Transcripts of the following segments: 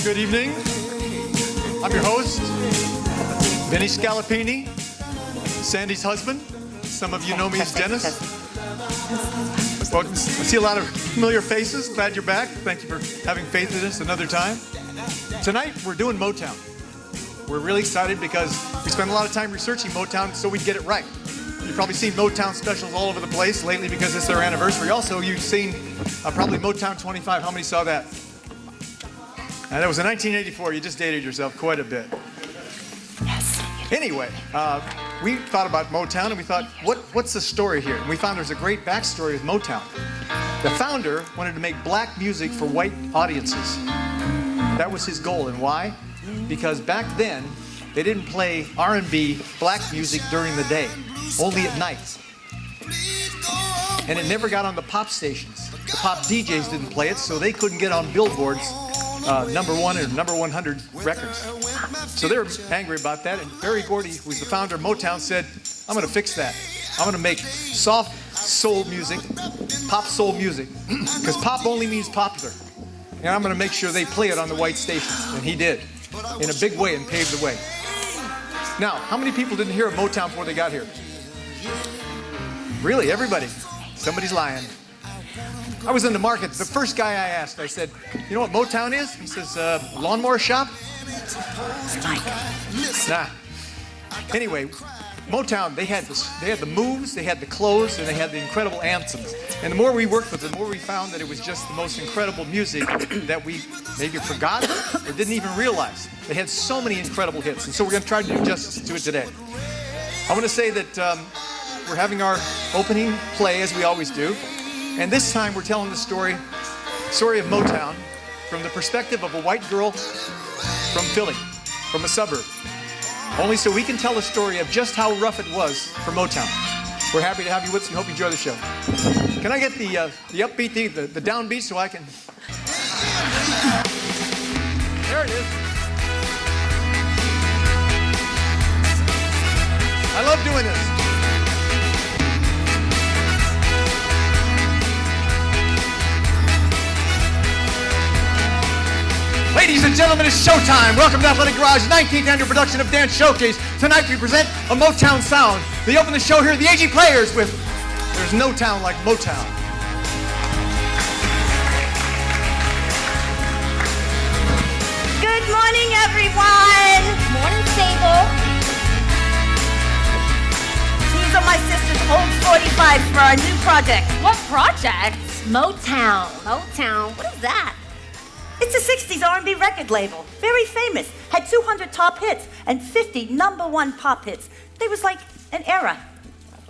Good evening. I'm your host, Denis Scalapini, Sandy's husband. Some of you know me as Denis. Well, I see a lot of familiar faces. Glad you're back. Thank you for having faith in us another time. Tonight, we're doing Motown. We're really excited because we spent a lot of time researching Motown so we'd get it right. You've probably seen Motown specials all over the place lately because it's their anniversary. Also, you've seen probably Motown 25. How many saw that? And it was in 1984. You just dated yourself quite a bit. Yes. Anyway, we thought about Motown and we thought, what's the story here? And we found there's a great backstory with Motown. The founder wanted to make black music for white audiences. That was his goal. And why? Because back then, they didn't play R&B black music during the day, only at night. And it never got on the pop stations. The pop DJs didn't play it, so they couldn't get on Billboard's number 1 or number 100 records. So they were angry about that, and Berry Gordy, who's the founder of Motown, said, I'm going to fix that. I'm going to make soft soul music, pop soul music, because pop only means popular. And I'm going to make sure they play it on the white stations. And he did, in a big way, and paved the way. Now, how many people didn't hear of Motown before they got here? Really, everybody. Somebody's lying. I was in the market. The first guy I asked, I said, you know what Motown is? He says, lawnmower shop? Nah. Anyway, Motown, they had the moves, they had the clothes, and they had the incredible anthems. And the more we worked with it, the more we found that it was just the most incredible music that we maybe forgot or didn't even realize. They had so many incredible hits, and so we're going to try to do justice to it today. I want to say that we're having our opening play, as we always do. And this time we're telling the story of Motown from the perspective of a white girl from Philly, from a suburb. Only so we can tell a story of just how rough it was for Motown. We're happy to have you with us and hope you enjoy the show. Can I get the upbeat, the downbeat so I can... There it is. I love doing this. Ladies and gentlemen, it's showtime. Welcome to Athletic Garage, 19th annual production of Dance Showcase. Tonight we present a Motown sound. They open the show here, the AG Players, with There's No Town Like Motown. Good morning, everyone. Morning, Sable. These are my sister's old 45s for our new project. What project? Motown. Motown? What is that? It's a 60s R&B record label. Very famous. Had 200 top hits and 50 #1 pop hits. There was like an era.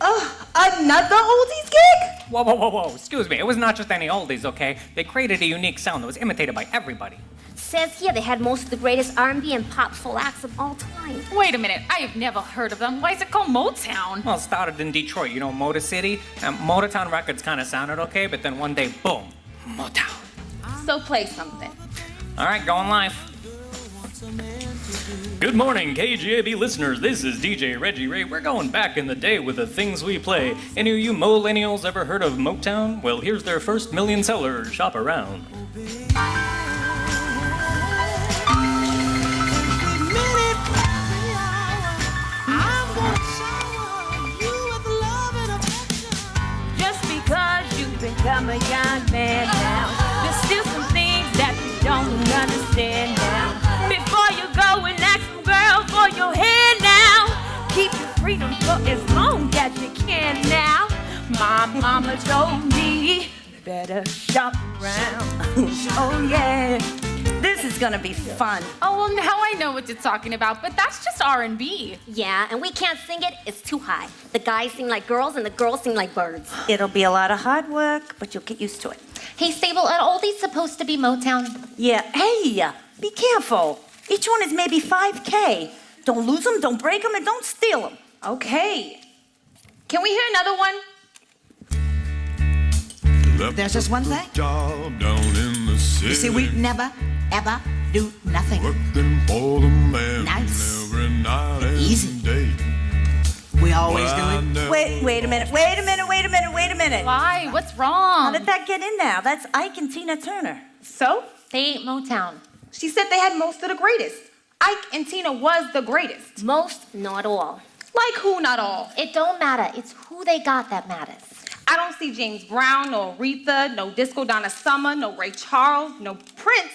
Another oldies gig? Whoa. Excuse me. It was not just any oldies, okay? They created a unique sound that was imitated by everybody. Says here they had most of the greatest R&B and pop soul acts of all time. Wait a minute, I have never heard of them. Why is it called Motown? Well, it started in Detroit, you know, Motor City. And Motown records kind of sounded okay, but then one day, boom, Motown. So play something. All right, going live. Good morning, KGAB listeners. This is DJ Reggie Ray. We're going back in the day with the things we play. Any of you millennials ever heard of Motown? Well, here's their first million seller. Shop around. Just because you become a young man now, there's still some things that you don't understand now. Before you go and ask some girl for your hand now, keep your freedom for as long as you can now. My mama told me, better shop around. Oh, yeah. This is gonna be fun. Oh, well, now I know what you're talking about, but that's just R&B. Yeah, and we can't sing it. It's too high. The guys sing like girls and the girls sing like birds. It'll be a lot of hard work, but you'll get used to it. Hey, Sable, are all these supposed to be Motown? Yeah, hey, be careful. Each one is maybe 5K. Don't lose them, don't break them, and don't steal them. Okay. Can we hear another one? There's just one thing. Job down in the city. You see, we never, ever do nothing. Working for the man Nice. every night and Easy. day. We always do it. Wait a minute. Why? What's How wrong? did that get in there? That's Ike and Tina Turner. So? They ain't Motown. She said they had most of the greatest. Ike and Tina was the greatest. Most, not all. Like who, not all? It don't matter. It's who they got that matters. I don't see James Brown, no Aretha, no Disco Donna Summer, no Ray Charles, no Prince,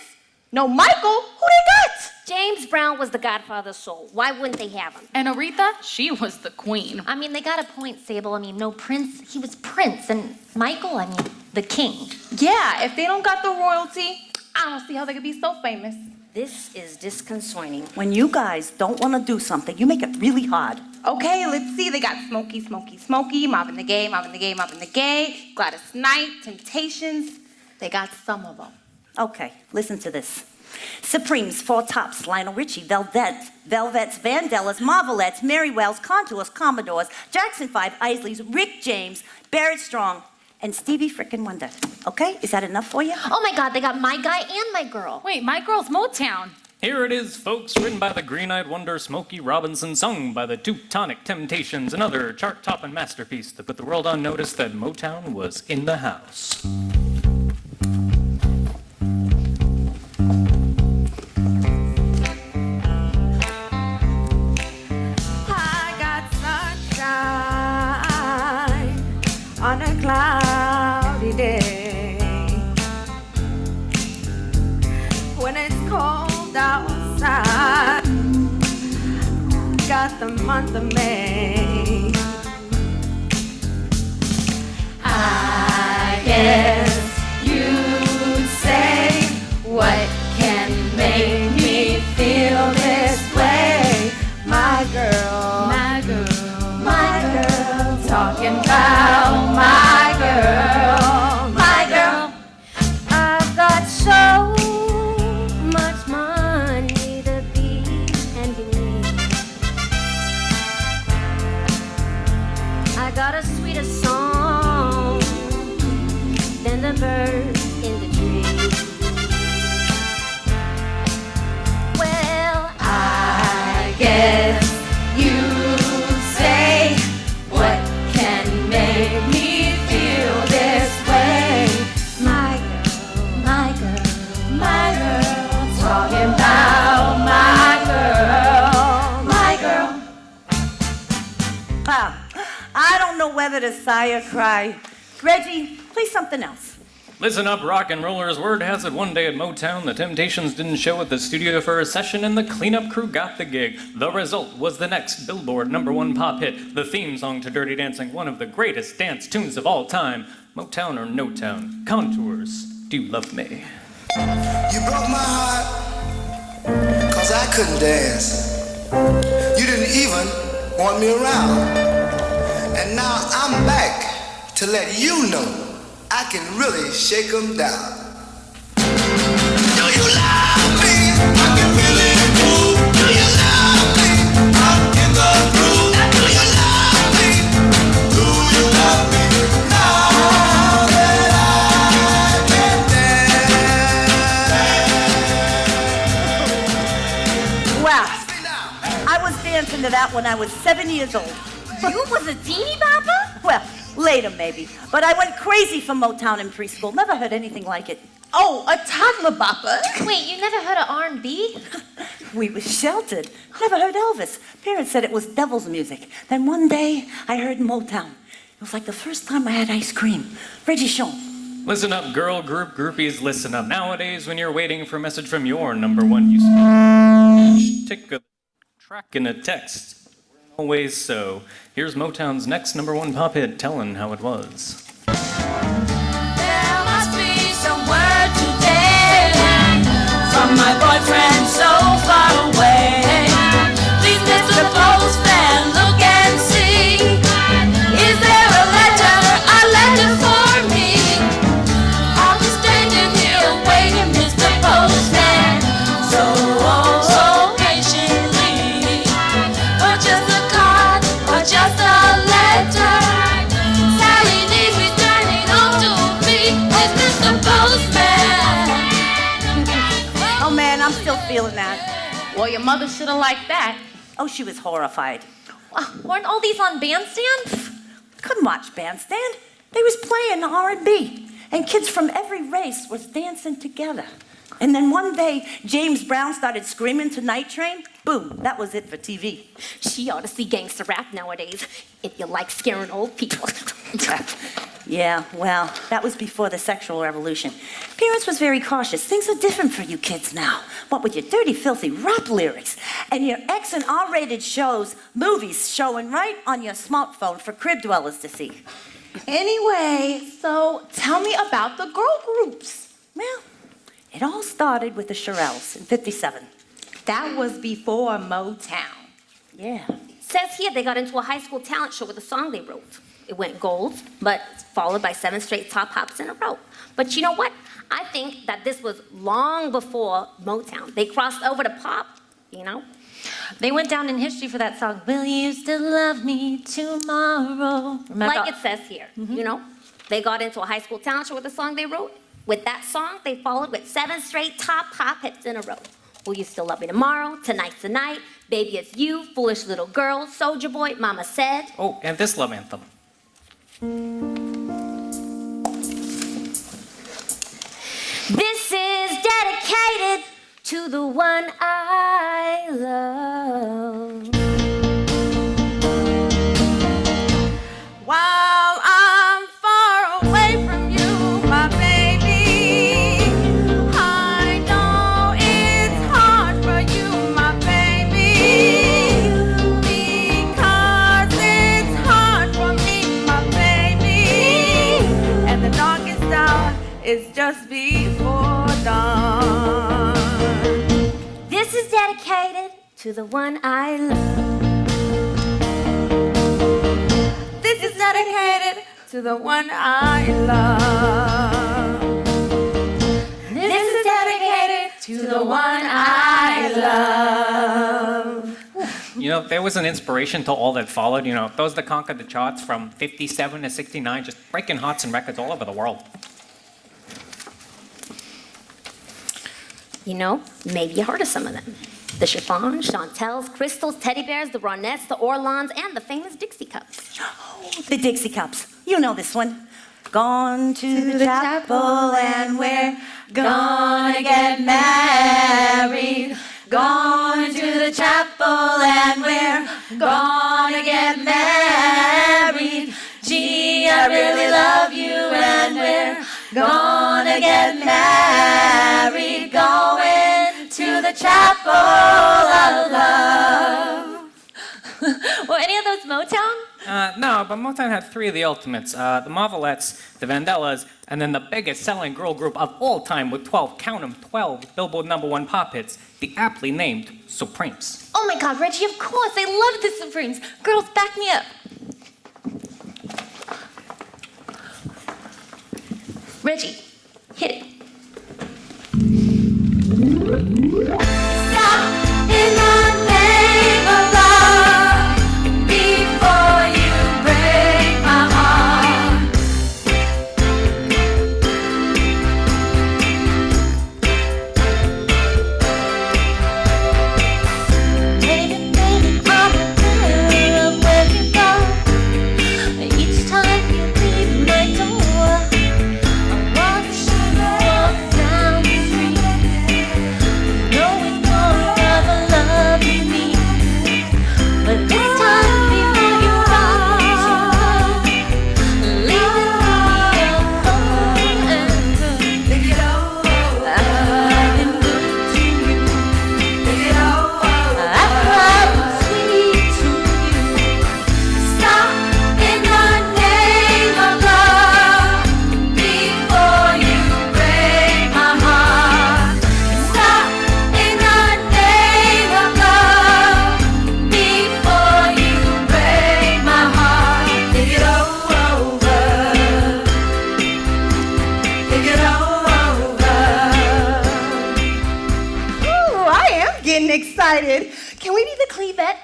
no Michael. Who they got? James Brown was the godfather of soul. Why wouldn't they have him? And Aretha, she was the queen. I mean, they got a point, Sable. I mean, no Prince, he was Prince. And Michael, I mean, the king. Yeah, if they don't got the royalty, I don't see how they could be so famous. This is disconcerting. When you guys don't want to do something, you make it really hard. Okay, let's see. They got Smokey, Smokey, Smokey, Marvin the Gay, Marvin the Gay, Marvin the Gay, Gladys Knight, Temptations. They got some of them. Okay, listen to this. Supremes, Four Tops, Lionel Richie, Velvets, Vandellas, Marvelettes, Mary Wells, Contours, Commodores, Jackson 5, Isleys, Rick James, Barrett Strong, and Stevie Frickin' Wonder. Okay, is that enough for you? Oh my God, they got my guy and my girl. Wait, my girl's Motown. Here it is, folks, written by the green-eyed wonder Smokey Robinson, sung by the Teutonic Temptations, another chart-topping masterpiece that put the world on notice that Motown was in the house. I got sunshine on a cloudy day. When it's cold outside, got the month of May. I guess you'd say, what can make me feel this way? My girl, my girl, my girl, talking about my girl, my girl. I've got so much money to be and believe. I got a sweeter song than the birds in the tree. Well, I guess you'd say, what can make me feel this way? My girl, my girl, my girl, talking about my girl, my girl. Wow, I don't know whether to sigh or cry. Reggie, play something else. Listen up, rock and rollers. Word has it one day at Motown, the Temptations didn't show at the studio for a session and the cleanup crew got the gig. The result was the next Billboard #1 pop hit, the theme song to Dirty Dancing, one of the greatest dance tunes of all time. Motown or no town, Contours, Do You Love Me? You broke my heart, 'cause I couldn't dance. You didn't even want me around. And now I'm back to let you know I can really shake 'em down. Do you love me? I can really move. Do you love me? I'm in the groove. Do you love me? Do you love me? Now that I can dance. Wow, I was dancing to that when I was 7 years old. You was a teeny bopper? Well, later maybe, but I went crazy for Motown in preschool. Never heard anything like it. Oh, a toddler bopper. Wait, you never heard of R&B? We were sheltered. Never heard Elvis. Parents said it was devil's music. Then one day, I heard Motown. It was like the first time I had ice cream. Reggie, show 'em. Listen up, girl group groupies, listen up. Nowadays, when you're waiting for a message from your #1, you take a track in a text. Always so. Here's Motown's next #1 pop hit, telling how it was. There must be some word today from my boyfriend so far away. Please, Mr. Postman, look and see. Is there a letter for me? I'll be standing here waiting, Mr. Postman, so patiently. Or just a card, or just a letter. Sally needs returning home to me. It's Mr. Postman. Oh man, I'm still feeling that. Well, your mother should have liked that. Oh, she was horrified. Weren't all these on Bandstand? Couldn't watch Bandstand. They was playing R&B, and kids from every race was dancing together. And then one day, James Brown started screaming to Night Train. Boom, that was it for TV. She ought to see gangster rap nowadays, if you like scaring old people. Yeah, well, that was before the sexual revolution. Parents was very cautious. Things are different for you kids now. What with your dirty, filthy rap lyrics and your X and R-rated shows, movies showing right on your smartphone for crib dwellers to see. Anyway, so tell me about the girl groups. Well, it all started with the Shirelles in '57. That was before Motown. Yeah. Says here they got into a high school talent show with a song they wrote. It went gold, but followed by 7 straight top hops in a row. But you know what? I think that this was long before Motown. They crossed over to pop, you know? They went down in history for that song, Will You Still Love Me Tomorrow? Remember? Like it says here, you know? They got into a high school talent show with a song they wrote. With that song, they followed with 7 straight top pop hits in a row. Will You Still Love Me Tomorrow? Tonight's the Night. Baby It's You. Foolish Little Girl. Soldier Boy. Mama Said. Oh, and this love anthem. This is dedicated to the one I love. While I'm far away from you, my baby, I know it's hard for you, my baby, because it's hard for me, my baby, and the darkest hour is just before dawn. This is dedicated to the one I love. This is dedicated to the one I love. This is dedicated to the one I love. You know, there was an inspiration to all that followed. You know, those that conquered the charts from 57 to 69, just breaking hearts and records all over the world. You know, maybe you heard of some of them. The Chiffons, Chantels, Crystals, Teddy Bears, the Ronettes, the Orlons, and the famous Dixie Cups. The Dixie Cups. You know this one. Gone to the chapel and we're gonna get married. Gone to the chapel and we're gonna get married. Gee, I really love you and we're gonna get married. Going to the chapel of love. Were any of those Motown? No, but Motown had 3 of the ultimates. The Marvelettes, the Vandellas, and then the biggest selling girl group of all time with 12, count 'em, 12 Billboard #1 pop hits, the aptly named Supremes. Oh my God, Reggie, of course. I love the Supremes. Girls, back me up. Reggie, hit it. Stop in the name of love before you break my heart. Baby, baby, I'm aware of where you go. Each time you leave my door, I watch you walk down the street, knowing more of a love you need. But this time before you go, leaving me alone and good. I've been good to you. I've been sweet to you. Stop in the name of love before you break my heart. Stop in the name of love before you break my heart. Think it all over. Think it all over. Ooh, I am getting excited. Can we be the Clevette?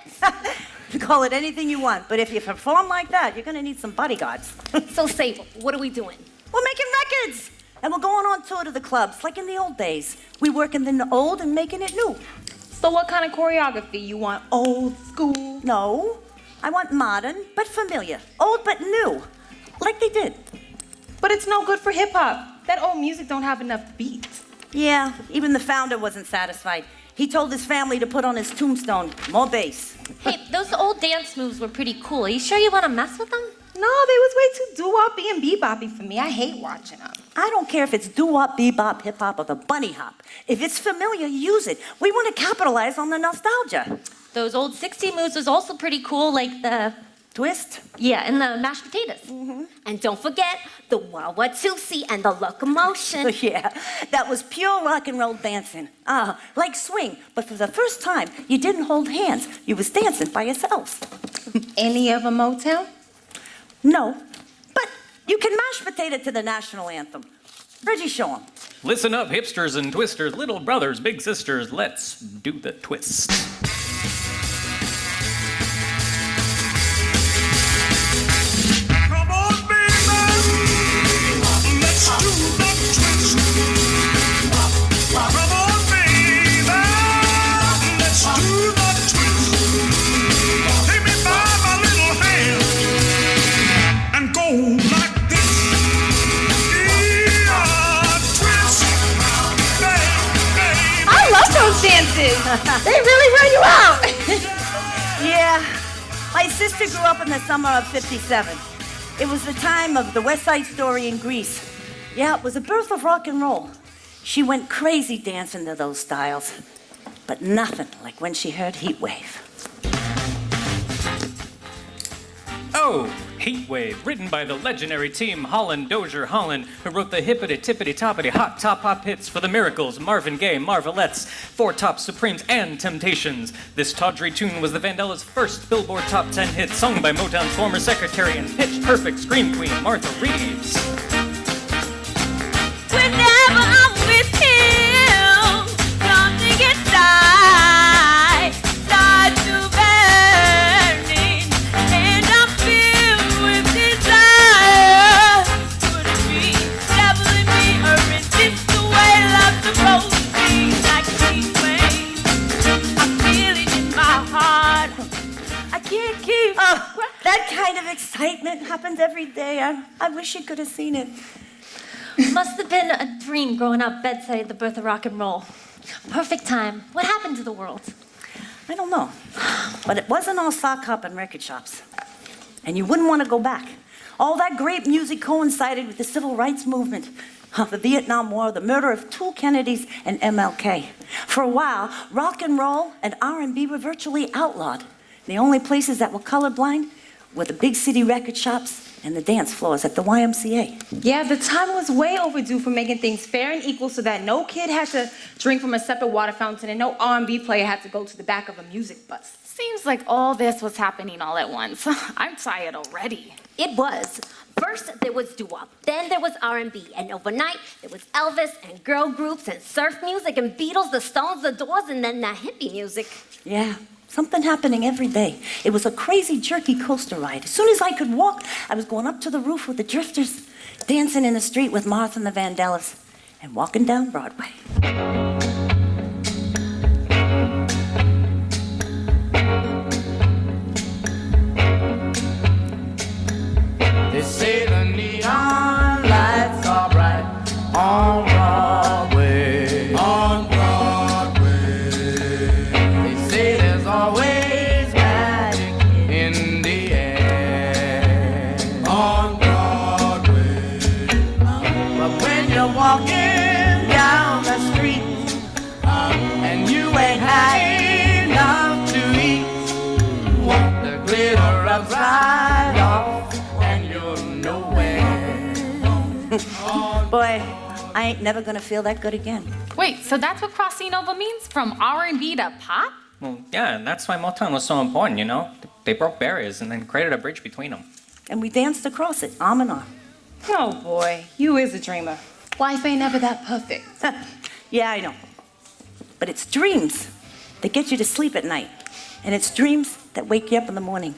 Call it anything you want, but if you perform like that, you're gonna need some bodyguards. So, Sable, what are we doing? We're making records, and we're going on tour to the clubs, like in the old days. We working the old and making it new. So what kind of choreography? You want old school? No, I want modern but familiar, old but new, like they did. But it's no good for hip hop. That old music don't have enough beats. Yeah, even the founder wasn't satisfied. He told his family to put on his tombstone, more bass. Hey, those old dance moves were pretty cool. Are you sure you want to mess with them? No, they was way too doo-woppy and beboppy for me. I hate watching them. I don't care if it's doo-wop, bebop, hip-hop, or the bunny hop. If it's familiar, use it. We want to capitalize on the nostalgia. Those old 60 moves was also pretty cool, like the... Twist? Yeah, and the mashed potatoes. And don't forget the Wawatusi and the locomotion. Yeah, that was pure rock and roll dancing. Like swing, but for the first time, you didn't hold hands. You was dancing by yourselves. Any of a Motown? No, but you can mash potato to the national anthem. Reggie, show 'em. Listen up, hipsters and twisters, little brothers, big sisters, let's do the twist. Come on, baby. Let's do the twist. Come on, baby. Let's do the twist. Take me by my little hand and go like this. Yeah, twist, baby. I love those dances. They really run you out. Yeah, my sister grew up in the summer of '57. It was the time of the West Side Story in Greece. Yeah, it was the birth of rock and roll. She went crazy dancing to those styles, but nothing like when she heard Heat Wave. Oh, Heatwave, written by the legendary team Holland Dozier Holland, who wrote the hippity tippity toppity hot top hop hits for the Miracles, Marvin Gaye, Marvelettes, Four Top Supremes, and Temptations. This tawdry tune was the Vandellas' first Billboard Top 10 hit, sung by Motown's former secretary and pitch perfect scream queen, Martha Reeves. Whenever I'm with him, something inside starts to burning, and I'm filled with desire. Could it be devil in me, or is this the way love's supposed to be? Like these waves, I feel it in my heart. I can't keep. Oh, that kind of excitement happens every day. I wish you could have seen it. Must have been a dream growing up bedside the birth of rock and roll. Perfect time. What happened to the world? I don't know, but it wasn't all sock hop and record shops. And you wouldn't want to go back. All that great music coincided with the civil rights movement, the Vietnam War, the murder of 2 Kennedys and MLK. For a while, rock and roll and R&B were virtually outlawed. The only places that were colorblind were the big city record shops and the dance floors at the YMCA. Yeah, the time was way overdue for making things fair and equal so that no kid had to drink from a separate water fountain and no R&B player had to go to the back of a music bus. Seems like all this was happening all at once. I'm tired already. It was. First, there was doo-wop. Then there was R&B. And overnight, there was Elvis and girl groups and surf music and Beatles, the Stones, the Doors, and then that hippie music. Yeah, something happening every day. It was a crazy, jerky coaster ride. As soon as I could walk, I was going up to the roof with the Drifters, dancing in the street with Martha and the Vandellas, and walking down Broadway. They say the neon lights are bright on Broadway. On Broadway. They say there's always magic in the air. On Broadway. But when you're walking down the street and you ain't high enough to eat, the glitter rubs right off and you're nowhere. Boy, I ain't never gonna feel that good again. Wait, so that's what crossing over means? From R&B to pop? Well, yeah, and that's why Motown was so important, you know? They broke barriers and then created a bridge between them. And we danced across it, arm in arm. Oh boy, you is a dreamer. Life ain't never that perfect. Yeah, I know. But it's dreams that get you to sleep at night. And it's dreams that wake you up in the morning.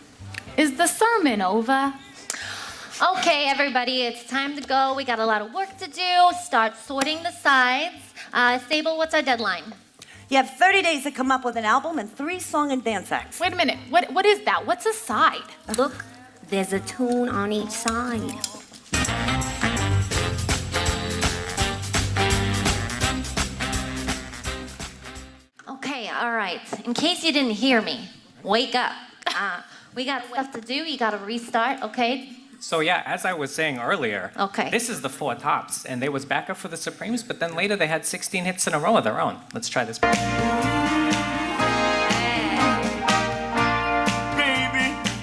Is the sermon over? Okay, everybody, it's time to go. We got a lot of work to do. Start sorting the sides. Sable, what's our deadline? You have 30 days to come up with an album and 3 song and dance acts. Wait a minute. What is that? What's a side? Look, there's a tune on each side. Okay, all right. In case you didn't hear me, wake up. We got stuff to do. You got to restart, okay? So yeah, as I was saying earlier, Okay. this is the Four Tops, and they was backup for the Supremes, but then later they had 16 hits in a row of their own. Let's try this. Baby,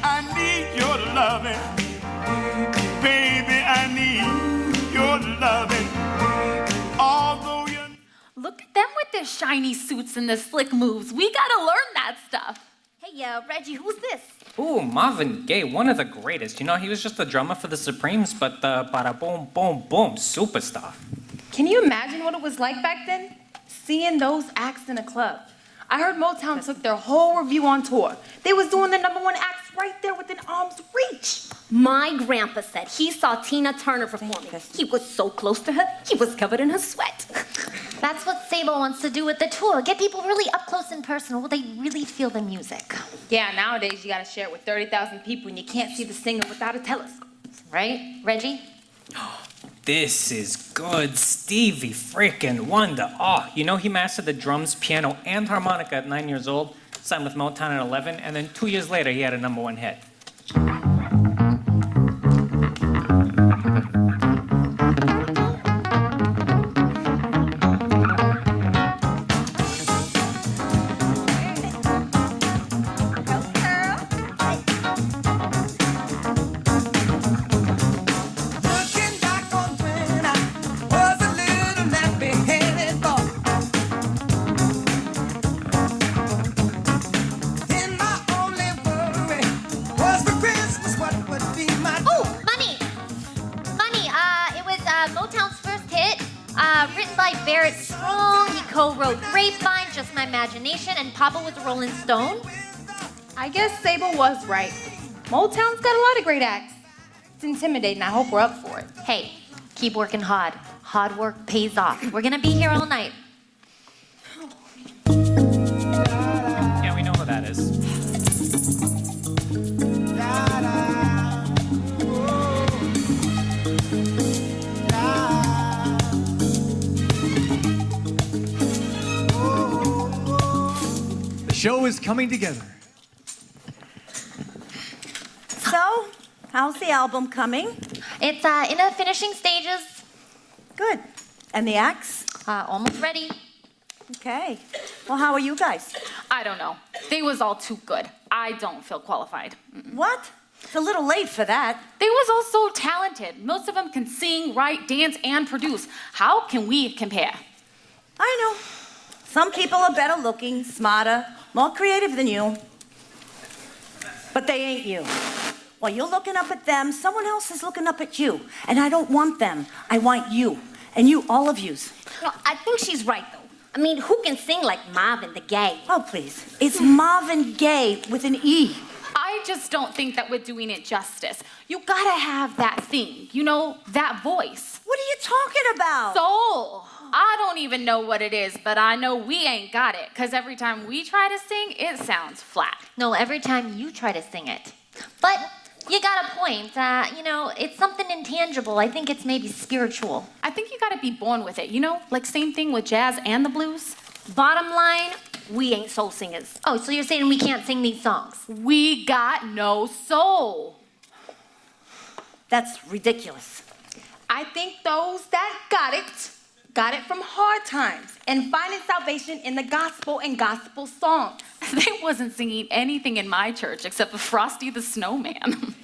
I need your loving. Baby, I need your loving. Although you Look at them with their shiny suits and their slick moves. We gotta learn that stuff. Hey, Reggie, who's this? Ooh, Marvin Gaye, one of the greatest. You know, he was just a drummer for the Supremes, but the bada boom, boom, boom, superstar. Can you imagine what it was like back then? Seeing those acts in a club. I heard Motown took their whole review on tour. They was doing their #1 acts right there within arm's reach. My grandpa said he saw Tina Turner performing. He was so close to her, he was covered in her sweat. That's what Sable wants to do with the tour. Get people really up close and personal where they really feel the music. Yeah, nowadays you gotta share it with 30,000 people and you can't see the singer without a telescope. Right, Reggie? This is good, Stevie freaking Wonder. Oh, you know he mastered the drums, piano, and harmonica at 9 years old, signed with Motown at 11, and then 2 years later he had a #1 hit. Looking back on when I was a little nappy-headed boy. And my only worry was for Christmas what would be my Oh, Money! Money, it was Motown's first hit, written by Barrett Strong. He co-wrote Grapevine, Just My Imagination, and Papa was a Rolling Stone. I guess Sable was right. Motown's got a lot of great acts. It's intimidating. I hope we're up for it. Hey, keep working hard. Hard work pays off. We're gonna be here all night. Yeah, we know who that is. The show is coming together. So, how's the album coming? It's in the finishing stages. Good. And the acts? Almost ready. Okay. Well, how are you guys? I don't know. They was all too good. I don't feel qualified. What? It's a little late for that. They was all so talented. Most of them can sing, write, dance, and produce. How can we compare? I know. Some people are better looking, smarter, more creative than you. But they ain't you. While you're looking up at them, someone else is looking up at you. And I don't want them. I want you. And you, all of yous. No, I think she's right, though. I mean, who can sing like Marvin the Gaye? Oh, please. It's Marvin Gaye with an E. I just don't think that we're doing it justice. You gotta have that thing, you know, that voice. What are you talking about? Soul. I don't even know what it is, but I know we ain't got it, because every time we try to sing, it sounds flat. No, every time you try to sing it. But you got a point. You know, it's something intangible. I think it's maybe spiritual. I think you gotta be born with it, you know? Like same thing with jazz and the blues. Bottom line, we ain't soul singers. Oh, so you're saying we can't sing these songs? We got no soul. That's ridiculous. I think those that got it from hard times and finding salvation in the gospel and gospel songs. They wasn't singing anything in my church except for Frosty the Snowman.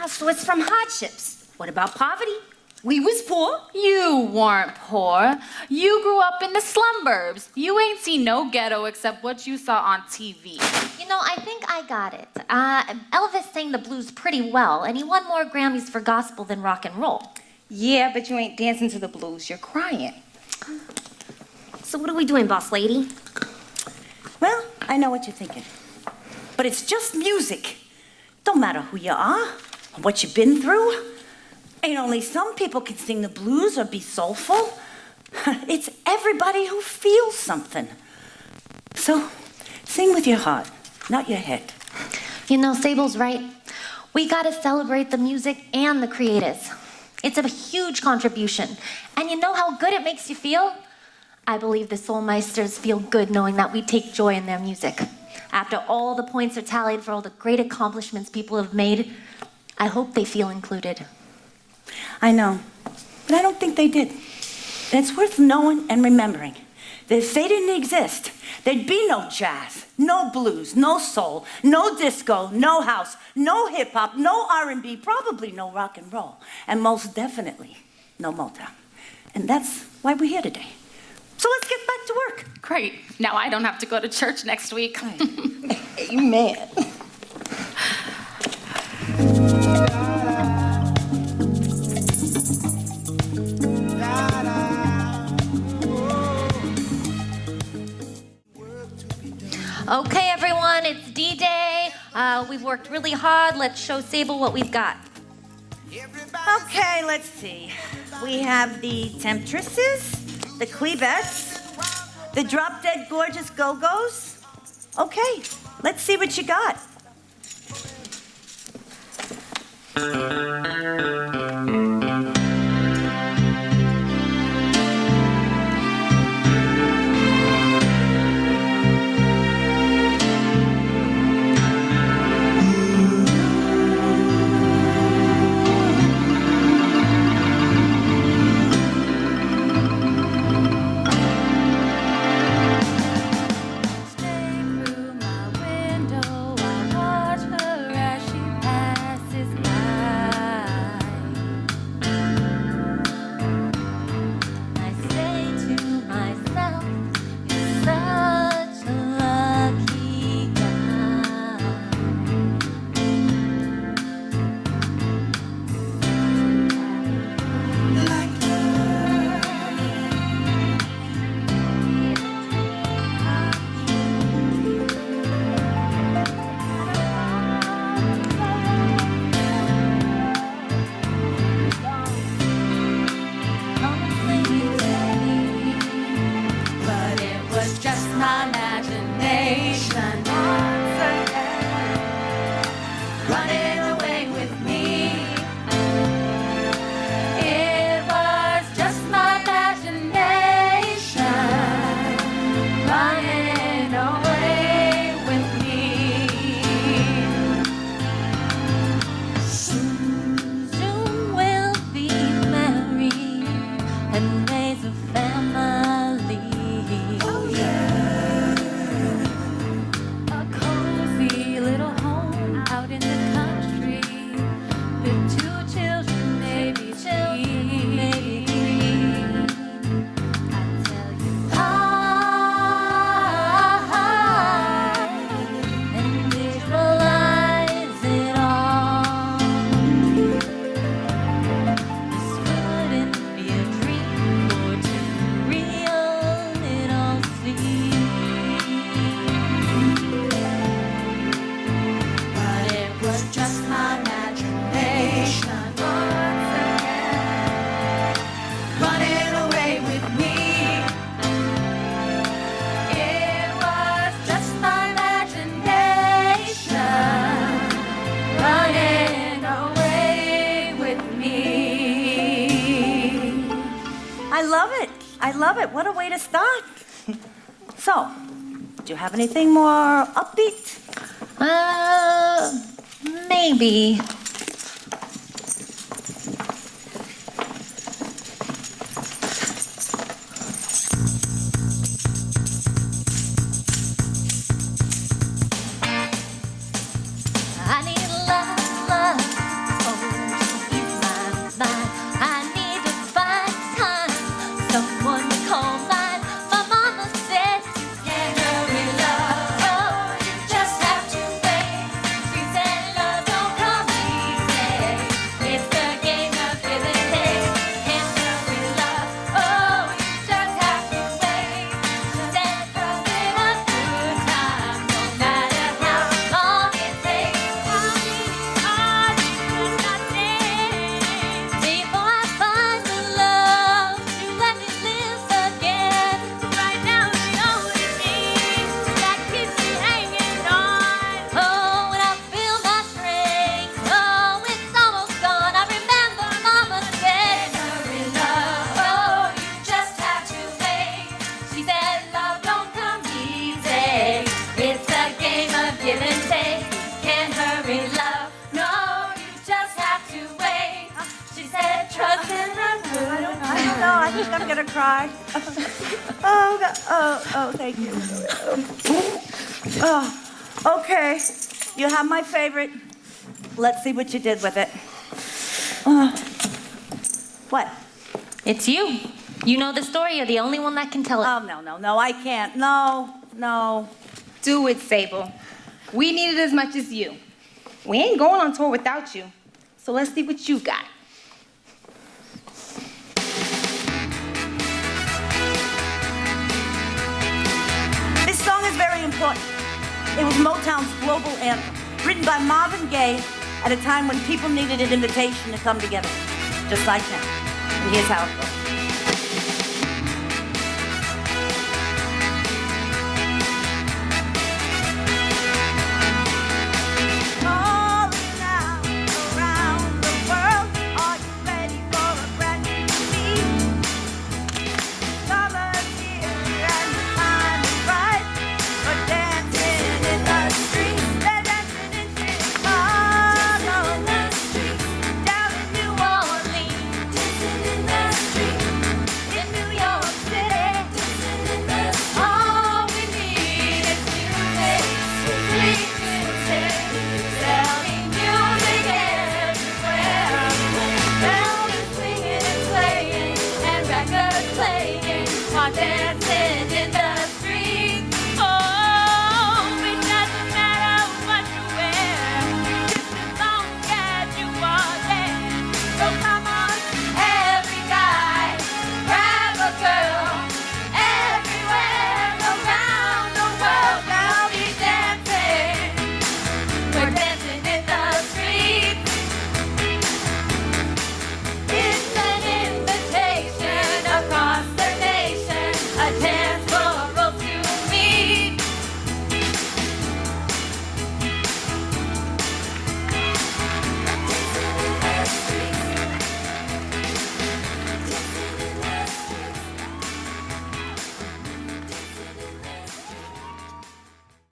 So it's from hardships. What about poverty? We was poor. You weren't poor. You grew up in the slumburbs. You ain't seen no ghetto except what you saw on TV. You know, I think I got it. Elvis sang the blues pretty well, and he won more Grammys for gospel than rock and roll. Yeah, but you ain't dancing to the blues. You're crying. So what are we doing, boss lady? Well, I know what you're thinking. But it's just music. Don't matter who you are, or what you've been through. Ain't only some people can sing the blues or be soulful. It's everybody who feels something. So, sing with your heart, not your head. You know, Sable's right. We gotta celebrate the music and the creators. It's a huge contribution. And you know how good it makes you feel? I believe the Soulmeisters feel good knowing that we take joy in their music. After all the points are tallied for all the great accomplishments people have made, I hope they feel included. I know, but I don't think they did. And it's worth knowing and remembering that if they didn't exist, there'd be no jazz, no blues, no soul, no disco, no house, no hip-hop, no R&B, probably no rock and roll, and most definitely no Motown. And that's why we're here today. So let's get back to work. Great. Now I don't have to go to church next week. Amen. Okay, everyone, it's D-Day. We've worked really hard. Let's show Sable what we've got. Okay, let's see. We have the Temptresses, the Clevettes, the Drop Dead Gorgeous Go-Go's. Okay, let's see what you got. I love it. What a way to start. So, do you have anything more upbeat? Maybe. I need love, oh, to ease my mind. I need to find time, someone to call mine. My mama said you can't hurry love, oh, you just have to wait. She said love don't come easy. I think I'm gonna cry. Oh, God. Oh, thank you. Oh, okay. You have my favorite. Let's see what you did with it. What? It's you. You know the story. You're the only one that can tell it. Oh, no, I can't. No. Do it, Sable. We need it as much as you. We ain't going on tour without you. So let's see what you got. This song is very important. It was Motown's global anthem, written by Marvin Gaye at a time when people needed an invitation to come together, just like now. And here's how it goes.